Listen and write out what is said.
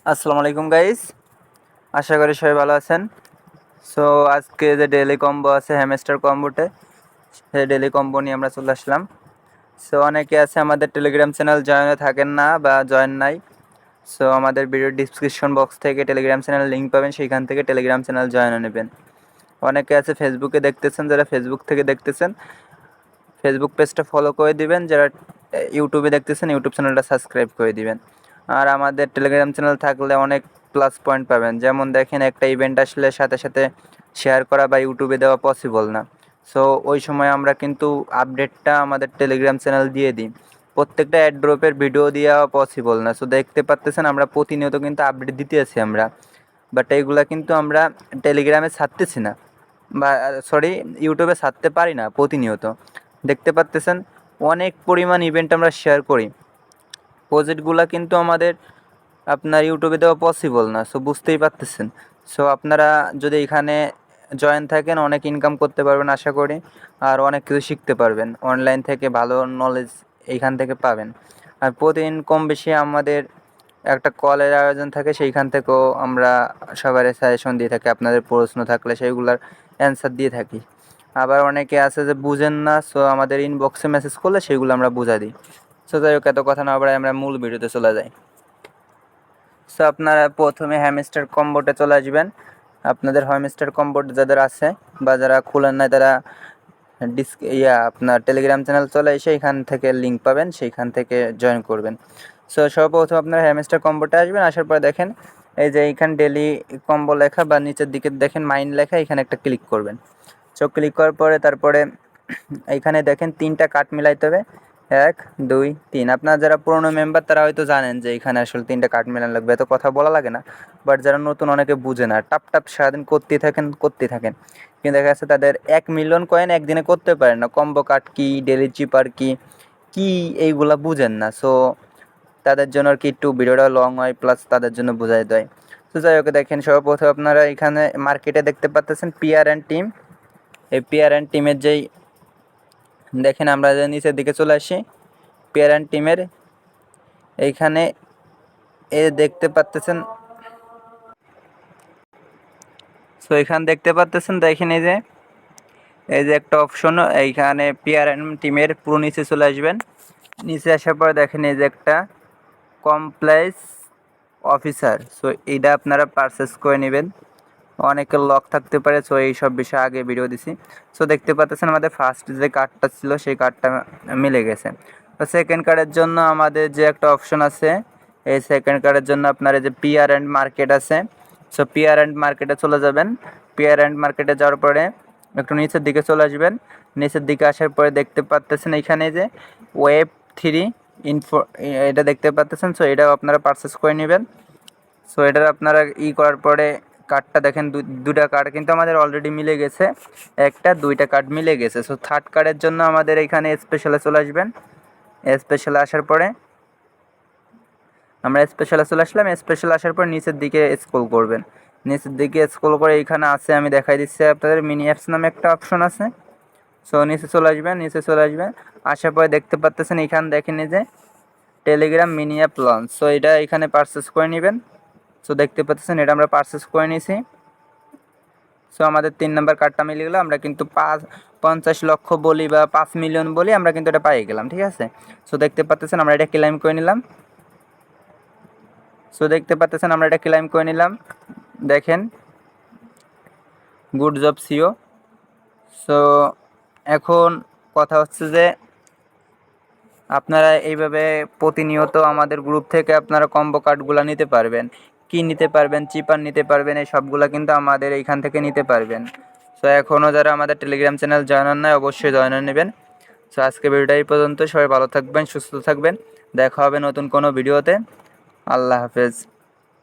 আসসালামু আলাইকুম গাইস, আশা করি সবাই ভালো আছেন। সো আজকে যে ডেইলি কম্বো আছে হ্যামস্টার কম্বোতে, সেই ডেইলি কম্বো নিয়ে আমরা চলে আসলাম। সো অনেকে আছে আমাদের টেলিগ্রাম চ্যানেল জয়েনে থাকেন না বা জয়েন নাই। সো আমাদের ভিডিও ডিসক্রিপশন বক্স থেকে টেলিগ্রাম চ্যানেল লিঙ্ক পাবেন, সেইখান থেকে টেলিগ্রাম চ্যানেল জয়েন নেবেন। অনেকে আছে ফেসবুকে দেখতেছেন, যারা ফেসবুক থেকে দেখতেছেন ফেসবুক পেজটা ফলো করে দিবেন, যারা ইউটিউবে দেখতেছেন ইউটিউব চ্যানেলটা সাবস্ক্রাইব করে দিবেন। আর আমাদের টেলিগ্রাম চ্যানেল থাকলে অনেক প্লাস পয়েন্ট পাবেন, যেমন দেখেন একটা ইভেন্ট আসলে সাথে সাথে শেয়ার করা বা ইউটিউবে দেওয়া পসিবল না। সো ওই সময় আমরা কিন্তু আপডেটটা আমাদের টেলিগ্রাম চ্যানেল দিয়ে দিই, প্রত্যেকটা অ্যাড ড্রপের ভিডিও দেওয়া পসিবল না। সো দেখতে পাচ্তেছেন আমরা প্রতিনিয়ত কিন্তু আপডেট দিতে আছি আমরা, বাট এইগুলা কিন্তু আমরা টেলিগ্রামে ছাড়তেছি না, বা সরি ইউটিউবে ছাড়তে পারি না প্রতিনিয়ত। দেখতে পাচ্তেছেন অনেক পরিমাণ ইভেন্ট আমরা শেয়ার করি, প্রজেক্টগুলো কিন্তু আমাদের আপনার ইউটিউবে দেওয়া পসিবল না। সো বুঝতেই পারতেছেন। সো আপনারা যদি এখানে জয়েন থাকেন অনেক ইনকাম করতে পারবেন আশা করি, আর অনেক কিছু শিখতে পারবেন অনলাইন থেকে, ভালো নলেজ এইখান থেকে পাবেন। আর প্রতিদিন কম বেশি আমাদের একটা কলের আয়োজন থাকে, সেইখান থেকেও আমরা সবার সাজেশন দিয়ে থাকি, আপনাদের প্রশ্ন থাকলে সেইগুলার অ্যান্সার দিয়ে থাকি। আবার অনেকে আছে যে বুঝেন না, সো আমাদের ইনবক্সে মেসেজ করলে সেগুলো আমরা বুঝা দিই। সো যাই হোক, এত কথা না বাড়াই আমরা মূল ভিডিওতে চলে যাই। সো আপনারা প্রথমে হ্যামস্টার কম্বোতে চলে আসবেন। আপনাদের হ্যামস্টার কম্বোট যাদের আছে বা যারা খুলেন নাই তারা আপনার টেলিগ্রাম চ্যানেল চলে এসে এখান থেকে লিঙ্ক পাবেন, সেইখান থেকে জয়েন করবেন। সো সর্বপ্রথম আপনারা হ্যামস্টার কম্বোতে আসবেন, আসার পরে দেখেন এই যে এইখানে ডেলি কম্বো লেখা বা নিচের দিকে দেখেন মাইন্ড লেখা, এখানে একটা ক্লিক করবেন। সো ক্লিক করার পরে তারপরে এইখানে দেখেন 3টা কার্ড মিলাইতে হবে, 1 2 3। আপনারা যারা পুরনো মেম্বার তারা হয়তো জানেন যে এখানে আসলে 3টা কার্ড মেলানো লাগবে, এত কথা বলা লাগে না। বাট যারা নতুন অনেকে বুঝে না, টাপ টাপ সারাদিন করতেই থাকেন, কিন্তু দেখা যাচ্ছে তাদের 1 মিলিয়ন কয়েন একদিনে করতে পারেন না। কম্বো কার্ড কী, ডেলি চিপার কী কী এইগুলা বুঝেন না। সো তাদের জন্য আর কি একটু ভিডিওটা লং হয়, প্লাস তাদের জন্য বোঝাই দেয়। তো যাই হোক, দেখেন সর্বপ্রথম আপনারা এখানে মার্কেটে দেখতে পাচ্ছেন পিআর অ্যান্ড টিম। এই পিআর অ্যান্ড টিমের যেই দেখেন আমরা যে নিচের দিকে চলে আসি, পিআর অ্যান্ড টিমের এইখানে দেখতে পাচ্তেছেন। সো এখানে দেখতে পাচ্তেছেন, দেখেন এই যে একটা অপশন, এইখানে পিআর অ্যান্ড টিমের পুরো নিচে চলে আসবেন। নিচে আসার পরে দেখেন এই যে একটা কমপ্লেক্স অফিসার। সো এইটা আপনারা পারচেস করে নেবেন, অনেকের লক থাকতে পারে। সো এই সব বিষয়ে আগে ভিডিও দিছি। সো দেখতে পাচ্ছেন আমাদের ফার্স্ট যে কার্ডটা ছিল সেই কার্ডটা মিলে গেছে। তো সেকেন্ড কার্ডের জন্য আমাদের যে একটা অপশন আছে, এই সেকেন্ড কার্ডের জন্য আপনার এই যে পিআর অ্যান্ড মার্কেট আছে। সো পিআর অ্যান্ড মার্কেটে চলে যাবেন। পিআর অ্যান্ড মার্কেটে যাওয়ার পরে একটু নিচের দিকে চলে আসবেন। নিচের দিকে আসার পরে দেখতে পাচ্তেছেন এইখানে যে Web3 ইনফো, এটা দেখতে পাচ্তেছেন। সো এটাও আপনারা পারচেস করে নেবেন। সো এটার আপনারা করার পরে কার্ডটা দেখেন, দুটা কার্ড কিন্তু আমাদের অলরেডি মিলে গেছে, একটা 2টা কার্ড মিলে গেছে। সো থার্ড কার্ডের জন্য আমাদের এখানে স্পেশালে চলে আসবেন। স্পেশালে আসার পরে আমরা স্পেশালে চলে আসলাম। স্পেশাল আসার পর নিচের দিকে স্ক্রল করবেন। নিচের দিকে স্ক্রল করে এইখানে আছে, আমি দেখাই দিচ্ছি আপনাদের, মিনি অ্যাপস নামে একটা অপশন আছে। সো নিচে চলে আসবেন। আসার পরে দেখতে পাচ্তেছেন এখানে দেখেন এই যে Telegram mini app launch. So এটা এখানে পারচেস করে নেবেন। সো দেখতে পাচ্ছেন এটা আমরা পারচেস করে নিয়েছি। সো আমাদের 3 নাম্বার কার্ডটা মিলে গেলো, আমরা কিন্তু 50 লক্ষ বলি বা 5 মিলিয়ন বলি, আমরা কিন্তু এটা পাই গেলাম, ঠিক আছে। সো দেখতে পাচ্ছেন আমরা এটা ক্লেম করে নিলাম। দেখেন গুড জব সিও। সো এখন কথা হচ্ছে যে আপনারা এইভাবে প্রতিনিয়ত আমাদের গ্রুপ থেকে আপনারা কম্বো কার্ডগুলো নিতে পারবেন, কি নিতে পারবেন, চিপার নিতে পারবেন, এই সবগুলো কিন্তু আমাদের এইখান থেকে নিতে পারবেন। সো এখনও যারা আমাদের টেলিগ্রাম চ্যানেল জয়েন হন নাই অবশ্যই জয়েন হয়ে নেবেন। সো আজকে ভিডিওটা এই পর্যন্ত, সবাই ভালো থাকবেন, সুস্থ থাকবেন, দেখা হবে নতুন কোনো ভিডিওতে। আল্লাহ হাফেজ।